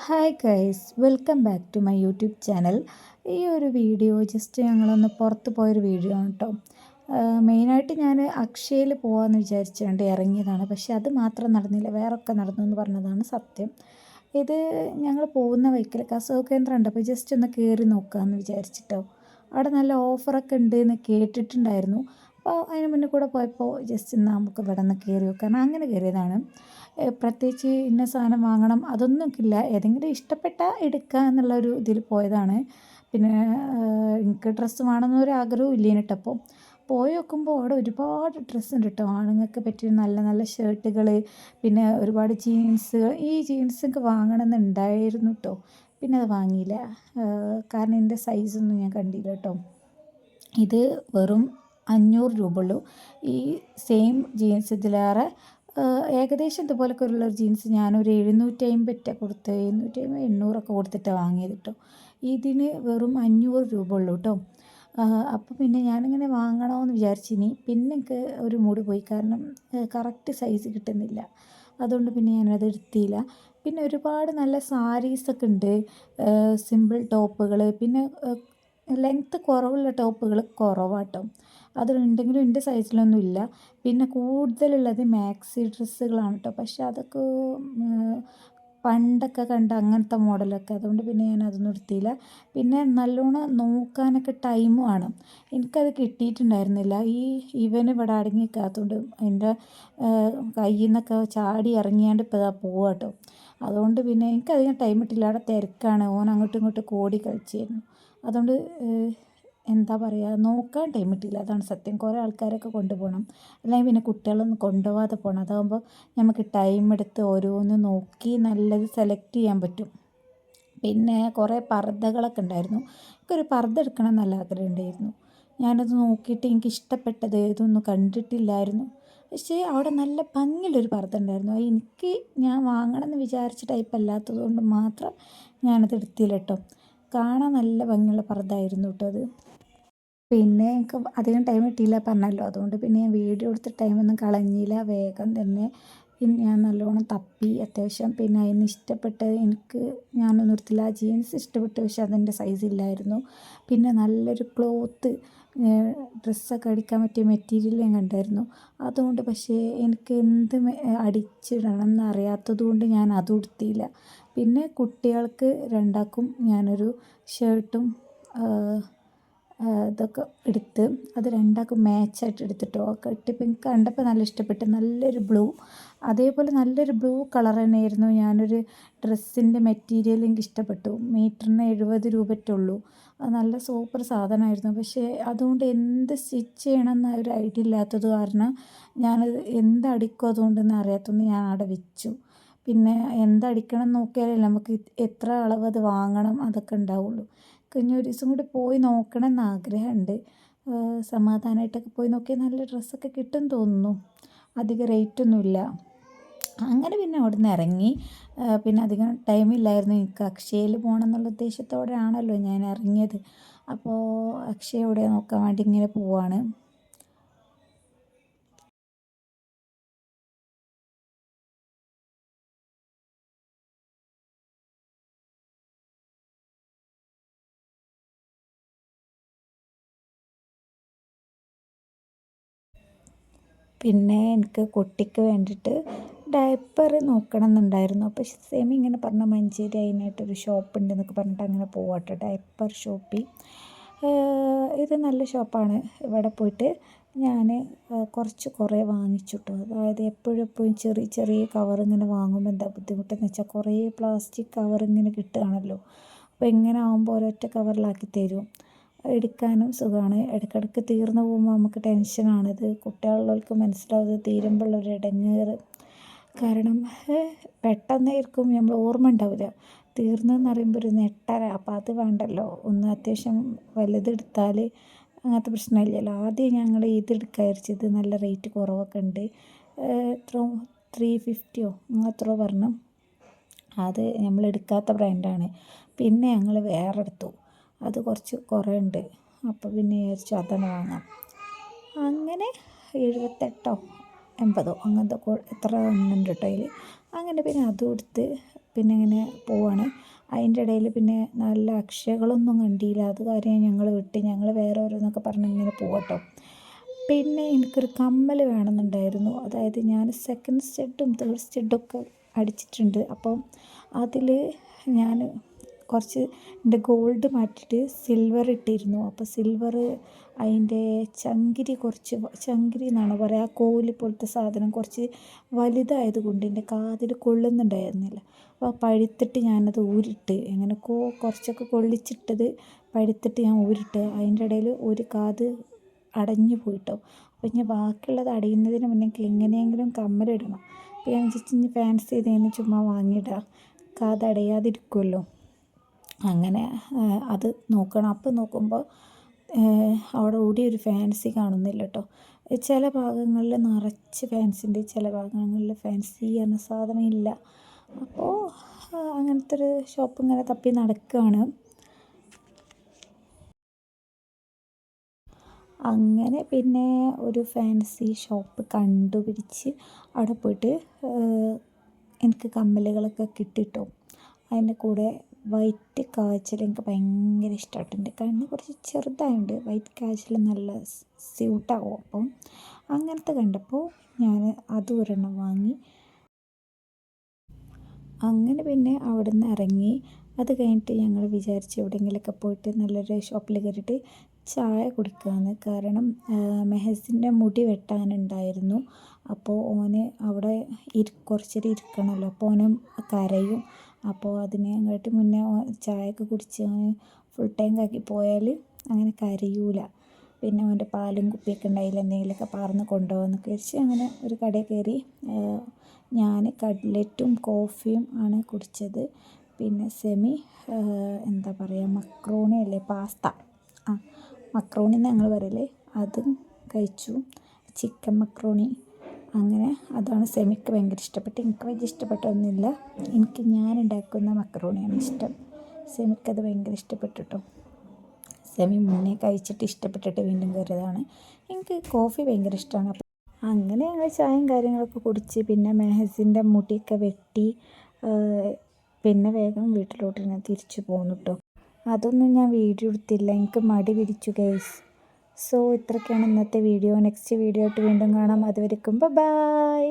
Hi guys, welcome back to my YouTube channel. ഈ ഒരു video just ഞങ്ങളൊന്ന് പുറത്ത് പോയൊരു വീഡിയോ ആണ് കേട്ടോ. മെയിനായിട്ട് ഞാൻ അക്ഷയയിൽ പോകാമെന്ന് വിചാരിച്ചുകൊണ്ട് ഇറങ്ങിയതാണ്. പക്ഷേ അത് മാത്രം നടന്നില്ല, വേറൊക്കെ നടന്നു എന്ന് പറഞ്ഞതാണ് സത്യം. ഇത് ഞങ്ങൾ പോകുന്ന വഴിക്കിൽ കസവ് കേന്ദ്രം ഉണ്ട്, അപ്പോൾ ജസ്റ്റ് ഒന്ന് കയറി നോക്കാമെന്ന് വിചാരിച്ചിട്ടോ. അവിടെ നല്ല ഓഫറൊക്കെ ഉണ്ട് എന്ന് കേട്ടിട്ടുണ്ടായിരുന്നു. അപ്പോൾ അതിന് മുന്നേ കൂടെ പോയപ്പോൾ ജസ്റ്റ് നമുക്ക് ഇവിടെ നിന്ന് കയറി നോക്കാം, അങ്ങനെ കയറിയതാണ്. പ്രത്യേകിച്ച് ഇന്ന സാധനം വാങ്ങണം അതൊന്നും ഇല്ല, ഏതെങ്കിലും ഇഷ്ടപ്പെട്ട എടുക്കുക എന്നുള്ളൊരു ഇതിൽ പോയതാണ്. പിന്നെ എനിക്ക് ഡ്രസ്സ് വേണമെന്നൊരു ആഗ്രഹവും ഇല്ലേന് കേട്ടോ. അപ്പോൾ പോയി നോക്കുമ്പോൾ അവിടെ ഒരുപാട് ഡ്രസ്സ് ഉണ്ട് കേട്ടോ. ആണുങ്ങൾക്ക് പറ്റിയ നല്ല നല്ല ഷർട്ടുകൾ, പിന്നെ ഒരുപാട് ജീൻസ്. ഈ ജീൻസൊക്കെ വാങ്ങണമെന്നുണ്ടായിരുന്നു കേട്ടോ, പിന്നെ അത് വാങ്ങിയില്ല. കാരണം എൻ്റെ സൈസൊന്നും ഞാൻ കണ്ടില്ല കേട്ടോ. ഇത് വെറും 500 രൂപ ഉള്ളൂ. ഈ സെയിം ജീൻസ് ഇതിലേറെ ഏകദേശം ഇതുപോലൊക്കെ ഉള്ളൊരു ജീൻസ് ഞാനൊരു 750 കൊടുത്ത് 750 800 കൊടുത്തിട്ടാണ് വാങ്ങിയത് കേട്ടോ. ഇതിന് വെറും 500 രൂപ ഉള്ളൂ കേട്ടോ. അപ്പോൾ പിന്നെ ഞാനിങ്ങനെ വാങ്ങണമെന്ന് വിചാരിച്ചിനി, പിന്നെ എനിക്ക് ഒരു മൂഡ് പോയി, കാരണം കറക്റ്റ് സൈസ് കിട്ടുന്നില്ല. അതുകൊണ്ട് പിന്നെ ഞാനത് എടുത്തില്ല. പിന്നെ ഒരുപാട് നല്ല സാരീസൊക്കെ ഉണ്ട്, സിമ്പിൾ ടോപ്പുകൾ, പിന്നെ ലെങ്ത്ത് കുറവുള്ള ടോപ്പുകൾ കുറവാട്ടോ. അതുണ്ടെങ്കിലും എൻ്റെ സൈസിലൊന്നും ഇല്ല. പിന്നെ കൂടുതലുള്ളത് മാക്സി ഡ്രസ്സുകളാണ് കേട്ടോ. പക്ഷെ അതൊക്കെ പണ്ടൊക്കെ കണ്ട അങ്ങനത്തെ മോഡലൊക്കെ, അതുകൊണ്ട് പിന്നെ ഞാൻ അതൊന്നും എടുത്തില്ല. പിന്നെ നല്ലോണം നോക്കാനൊക്കെ ടൈം വേണം, എനിക്കത് കിട്ടിയിട്ടുണ്ടായിരുന്നില്ല. ഇവൻ ഇവിടെ അടങ്ങി നിൽക്കാത്തതുകൊണ്ട് എൻ്റെ കയ്യിൽ നിന്നൊക്കെ ചാടി ഇറങ്ങിയാണ്ട് ഇപ്പോൾ ഇതാ പോവുക കേട്ടോ. അതുകൊണ്ട് പിന്നെ എനിക്കധികം ടൈം കിട്ടില്ല, അവിടെ തിരക്കാണ്, ഓൻ അങ്ങോട്ടും ഇങ്ങോട്ടും ഓടി കളിച്ചായിരുന്നു. അതുകൊണ്ട് എന്താ പറയുക, നോക്കാൻ ടൈം കിട്ടിയില്ല, അതാണ് സത്യം. കുറേ ആൾക്കാരൊക്കെ കൊണ്ടുപോകണം, അല്ലെങ്കിൽ പിന്നെ കുട്ടികളൊന്നും കൊണ്ടുപോകാതെ പോകണം. അതാകുമ്പോൾ നമുക്ക് ടൈം എടുത്ത് ഓരോന്ന് നോക്കി നല്ലത് സെലക്ട് ചെയ്യാൻ പറ്റും. പിന്നെ കുറേ പർദ്ദകളൊക്കെ ഉണ്ടായിരുന്നു. എനിക്കൊരു പർദ്ദ എടുക്കണം നല്ല ആഗ്രഹം ഉണ്ടായിരുന്നു. ഞാനത് നോക്കിയിട്ട് എനിക്ക് ഇഷ്ടപ്പെട്ടത് ഇതൊന്നും കണ്ടിട്ടില്ലായിരുന്നു. പക്ഷേ അവിടെ നല്ല ഭംഗിയുള്ളൊരു പർദ്ദ ഉണ്ടായിരുന്നു. അത് ഞാൻ വാങ്ങണമെന്ന് വിചാരിച്ച ടൈപ്പ് അല്ലാത്തത് കൊണ്ട് മാത്രം ഞാനത് എടുത്തില്ല കേട്ടോ. കാണാൻ നല്ല ഭംഗിയുള്ള പർദ്ദയായിരുന്നു കേട്ടോ അത്. പിന്നെ എനിക്ക് അധികം ടൈം കിട്ടിയില്ല പറഞ്ഞല്ലോ, അതുകൊണ്ട് പിന്നെ ഞാൻ വീഡിയോ എടുത്ത ടൈമൊന്നും കളഞ്ഞില്ല. വേഗം തന്നെ ഞാൻ നല്ലോണം തപ്പി അത്യാവശ്യം. പിന്നെ അതിന് ഇഷ്ടപ്പെട്ടത് ഞാനൊന്നും എടുത്തില്ല. ആ ജീൻസ് ഇഷ്ടപ്പെട്ടു, പക്ഷെ അതെൻ്റെ സൈസ് ഇല്ലായിരുന്നു. പിന്നെ നല്ലൊരു ക്ലോത്ത് ഡ്രസ്സൊക്കെ അടിക്കാൻ പറ്റിയ മെറ്റീരിയൽ ഞാൻ കണ്ടായിരുന്നു. അതുകൊണ്ട് പക്ഷേ എനിക്ക് എന്ത് അടിച്ചിടണം എന്നറിയാത്തത് കൊണ്ട് ഞാൻ അതും എടുത്തില്ല. പിന്നെ കുട്ടികൾക്ക് രണ്ടാൾക്കും ഞാനൊരു ഷർട്ടും ഇതൊക്കെ എടുത്ത്, അത് രണ്ടാൾക്കും മാച്ചായിട്ട് എടുത്തിട്ടോ. ഒക്കെ ഇട്ടിപ്പോൾ എനിക്ക് കണ്ടപ്പോൾ നല്ല ഇഷ്ടപ്പെട്ടു, നല്ലൊരു ബ്ലൂ. അതേപോലെ നല്ലൊരു ബ്ലൂ കളർ തന്നെയായിരുന്നു ഞാനൊരു ഡ്രസ്സിൻ്റെ മെറ്റീരിയൽ എനിക്ക് ഇഷ്ടപ്പെട്ടു. മീറ്ററിന് 70 രൂപയേ ഉള്ളൂ. അത് നല്ല സൂപ്പർ സാധനമായിരുന്നു. പക്ഷേ അതുകൊണ്ട് എന്ത് സ്റ്റിച്ച് ചെയ്യണമെന്ന് ഒരു ഐഡിയ ഇല്ലാത്തത് കാരണം ഞാനത് എന്തടിക്കും അതുകൊണ്ടെന്ന് അറിയാത്തതുകൊണ്ട് ഞാൻ അവിടെ വെച്ചു. പിന്നെ എന്തടിക്കണം എന്ന് നോക്കിയാലേ നമുക്ക് എത്ര അളവ് അത് വാങ്ങണം അതൊക്കെ ഉണ്ടാവുള്ളൂ. കഴിഞ്ഞ ഒരു ദിവസം കൂടി പോയി നോക്കണം എന്ന് ആഗ്രഹമുണ്ട്. സമാധാനമായിട്ടൊക്കെ പോയി നോക്കിയാൽ നല്ല ഡ്രസ്സൊക്കെ കിട്ടും തോന്നുന്നു, അധികം റേറ്റൊന്നുമില്ല. അങ്ങനെ പിന്നെ അവിടെ നിന്ന് ഇറങ്ങി. പിന്നെ അധികം ടൈമില്ലായിരുന്നു എനിക്ക്. അക്ഷയയിൽ പോകണം എന്നുള്ള ഉദ്ദേശത്തോടെയാണല്ലോ ഞാൻ ഇറങ്ങിയത്. അപ്പോൾ അക്ഷയ എവിടെ നോക്കാൻ വേണ്ടി ഇങ്ങനെ പോവാണ്. പിന്നെ എനിക്ക് കുട്ടിക്ക് വേണ്ടിയിട്ട് ഡയപ്പർ നോക്കണം എന്നുണ്ടായിരുന്നു. അപ്പോൾ സെമി ഇങ്ങനെ പറഞ്ഞ മഞ്ചേരി അതിനായിട്ടൊരു ഷോപ്പ് ഉണ്ടെന്നൊക്കെ പറഞ്ഞിട്ട് അങ്ങനെ പോവാട്ടോ, ഡയപ്പർ ഷോപ്പിൽ. ഇത് നല്ല ഷോപ്പാണ്. ഇവിടെ പോയിട്ട് ഞാൻ കുറേ വാങ്ങിച്ചു കേട്ടോ. അതായത് എപ്പോഴും ചെറിയ ചെറിയ കവർ ഇങ്ങനെ വാങ്ങുമ്പോൾ എന്താ ബുദ്ധിമുട്ടെന്ന് വെച്ചാൽ കുറേ പ്ലാസ്റ്റിക് കവർ ഇങ്ങനെ കിട്ടുകയാണല്ലോ. അപ്പോൾ ഇങ്ങനെ ആകുമ്പോൾ ഒരൊറ്റ കവറിലാക്കി തരും, എടുക്കാനും സുഖമാണ്. ഇടയ്ക്കിടയ്ക്ക് തീർന്നു പോകുമ്പോൾ നമുക്ക് ടെൻഷനാണിത്. കുട്ടികളുള്ളവർക്ക് മനസ്സിലാവും തീരുമ്പോഴുള്ളൊരു ഇടങ്ങേറ്. കാരണം പെട്ടെന്നായിരിക്കും നമ്മൾ ഓർമ്മ ഉണ്ടാവില്ല, തീർന്നെന്ന് പറയുമ്പോൾ ഒരു നെട്ടര. അപ്പോൾ അത് വേണ്ടല്ലോ, ഒന്ന് അത്യാവശ്യം വലുതെടുത്താൽ അങ്ങനത്തെ പ്രശ്നമില്ലല്ലോ. ആദ്യം ഞങ്ങൾ ഇതെടുക്കാൻ വിചാരിച്ചത്, നല്ല റേറ്റ് കുറവൊക്കെ ഉണ്ട്, എത്ര 350 അങ്ങനെത്രയോ പറഞ്ഞു. അത് നമ്മൾ എടുക്കാത്ത ബ്രാൻഡാണ്. പിന്നെ ഞങ്ങൾ വേറെ എടുത്തു, അത് കുറേ ഉണ്ട്. അപ്പോൾ പിന്നെ വിചാരിച്ചു അതന്നെ വാങ്ങാം. അങ്ങനെ 78 80 അങ്ങനത്തെ എത്ര എണ്ണം ഉണ്ട് കേട്ടോ അതിൽ. അങ്ങനെ പിന്നെ അതും എടുത്ത് പിന്നെ ഇങ്ങനെ പോവാണ്. അതിൻ്റെ ഇടയിൽ പിന്നെ നല്ല അക്ഷയകളൊന്നും കണ്ടില്ല. അത് കാര്യം ഞങ്ങൾ വിട്ട് ഞങ്ങൾ വേറെ ഓരോന്നൊക്കെ പറഞ്ഞ് ഇങ്ങനെ പോകട്ടോ. പിന്നെ എനിക്കൊരു കമ്മൽ വേണമെന്നുണ്ടായിരുന്നു. അതായത് ഞാൻ സെക്കൻഡ് സ്റ്റഡും തേർഡ് സ്റ്റഡൊക്കെ അടിച്ചിട്ടുണ്ട്. അപ്പം അതിൽ ഞാൻ കുറച്ച് എൻ്റെ ഗോൾഡ് മാറ്റിയിട്ട് സിൽവർ ഇട്ടിരുന്നു. അപ്പോൾ സിൽവർ അതിൻ്റെ ചങ്കിരി എന്നാണ് പറയുക, കോല് പോലത്തെ സാധനം കുറച്ച് വലുതായതുകൊണ്ട് എൻ്റെ കാതിൽ കൊള്ളുന്നുണ്ടായിരുന്നില്ല. അപ്പോൾ പഴുത്തിട്ട് ഞാനത് ഊരിട്ട്, എങ്ങനെയൊക്കെ കുറച്ചൊക്കെ കൊള്ളിച്ചിട്ടത് പഴുത്തിട്ട് ഞാൻ ഊരിട്ട്. അതിൻ്റെ ഇടയിൽ ഒരു കാത് അടഞ്ഞു പോയിട്ടോ. അപ്പോൾ ഞാൻ ബാക്കിയുള്ളത് അടയുന്നതിന് മുന്നേ എങ്ങനെയെങ്കിലും കമ്മലിടണം. അപ്പോൾ ഞാൻ ജസ്റ്റ് ഫാൻസി ചെയ്തതിന് ചുമ്മാ വാങ്ങിയിടാം, കാത് അടയാതിരിക്കുമല്ലോ. അങ്ങനെ അത് നോക്കണം. അപ്പോൾ നോക്കുമ്പോൾ അവിടെ ഓടി ഒരു ഫാൻസി കാണുന്നില്ല കേട്ടോ. ചില ഭാഗങ്ങളിൽ നിറച്ച് ഫാൻസി ഉണ്ട്, ചില ഭാഗങ്ങളിൽ ഫാൻസി എന്ന സാധനം ഇല്ല. അപ്പോൾ അങ്ങനത്തെ ഒരു ഷോപ്പ് ഇങ്ങനെ തപ്പി നടക്കുകയാണ്. അങ്ങനെ പിന്നെ ഒരു ഫാൻസി ഷോപ്പ് കണ്ടുപിടിച്ച് അവിടെ പോയിട്ട് എനിക്ക് കമ്മലുകളൊക്കെ കിട്ടിട്ടോ. അതിൻ്റെ കൂടെ വൈറ്റ് കാജൽ എനിക്ക് ഭയങ്കര ഇഷ്ടമായിട്ടുണ്ട്. കണ്ണ് കുറച്ച് ചെറുതായതുകൊണ്ട് വൈറ്റ് കാജൽ നല്ല സ്യൂട്ടാവും. അപ്പം അങ്ങനത്തെ കണ്ടപ്പോൾ ഞാൻ അതും ഒരെണ്ണം വാങ്ങി. അങ്ങനെ പിന്നെ അവിടെ നിന്ന് ഇറങ്ങി. അത് കഴിഞ്ഞിട്ട് ഞങ്ങൾ വിചാരിച്ച് എവിടെയെങ്കിലുമൊക്കെ പോയിട്ട് നല്ലൊരു ഷോപ്പിൽ കയറിയിട്ട് ചായ കുടിക്കാമെന്ന്. കാരണം മെഹസിൻ്റെ മുടി വെട്ടാനുണ്ടായിരുന്നു. അപ്പോൾ ഓന് അവിടെ കുറച്ചേരം ഇരിക്കണമല്ലോ, അപ്പോൾ ഓന് കരയും. അപ്പോൾ അതിനെക്കാട്ടി മുന്നേ ചായയൊക്കെ കുടിച്ച് ഫുൾ ടൈം ആക്കി പോയാൽ അങ്ങനെ കരയൂല. പിന്നെ അവൻ്റെ പാലും കുപ്പിയൊക്കെ ഉണ്ടായില്ല, എന്തെങ്കിലുമൊക്കെ പറന്ന് കൊണ്ടുപോകാമെന്നൊക്കെ വെച്ച് അങ്ങനെ ഒരു കടയിൽ കയറി. ഞാൻ കട്ട്ലറ്റും കോഫിയും ആണ് കുടിച്ചത്. പിന്നെ എന്താ പറയുക, മക്രോണി അല്ലേ, പാസ്ത, മക്രോണി എന്ന് ഞങ്ങൾ പറയല്, അതും കഴിച്ചു. Chicken macaroni. അങ്ങനെ അതാണ് സെമിക്ക് ഭയങ്കര ഇഷ്ടപ്പെട്ടു. എനിക്ക് വലിയ ഇഷ്ടപ്പെട്ടൊന്നുമില്ല, എനിക്ക് ഞാൻ ഉണ്ടാക്കുന്ന മക്രോണിയാണ് ഇഷ്ടം. സെമിക്കത് ഭയങ്കര ഇഷ്ടപ്പെട്ടു കേട്ടോ. സെമി മുന്നേ കഴിച്ചിട്ട് ഇഷ്ടപ്പെട്ടിട്ട് വീണ്ടും കയറിയതാണ്. എനിക്ക് കോഫി ഭയങ്കര ഇഷ്ടമാണ്. അപ്പം അങ്ങനെ ഞങ്ങൾ ചായയും കാര്യങ്ങളൊക്കെ കുടിച്ച് പിന്നെ മെഹസിൻ്റെ മുടിയൊക്കെ വെട്ടി പിന്നെ വേഗം വീട്ടിലോട്ട് ഞാൻ തിരിച്ചു പോന്നു കേട്ടോ. അതൊന്നും ഞാൻ വീഡിയോ എടുത്തില്ല, എനിക്ക് മടി പിടിച്ചു ഗൈസ്. സോ ഇത്രയൊക്കെയാണ് ഇന്നത്തെ വീഡിയോ. നെക്സ്റ്റ് വീഡിയോ ആയിട്ട് വീണ്ടും കാണാം. അതുവരെക്കും ബൈ.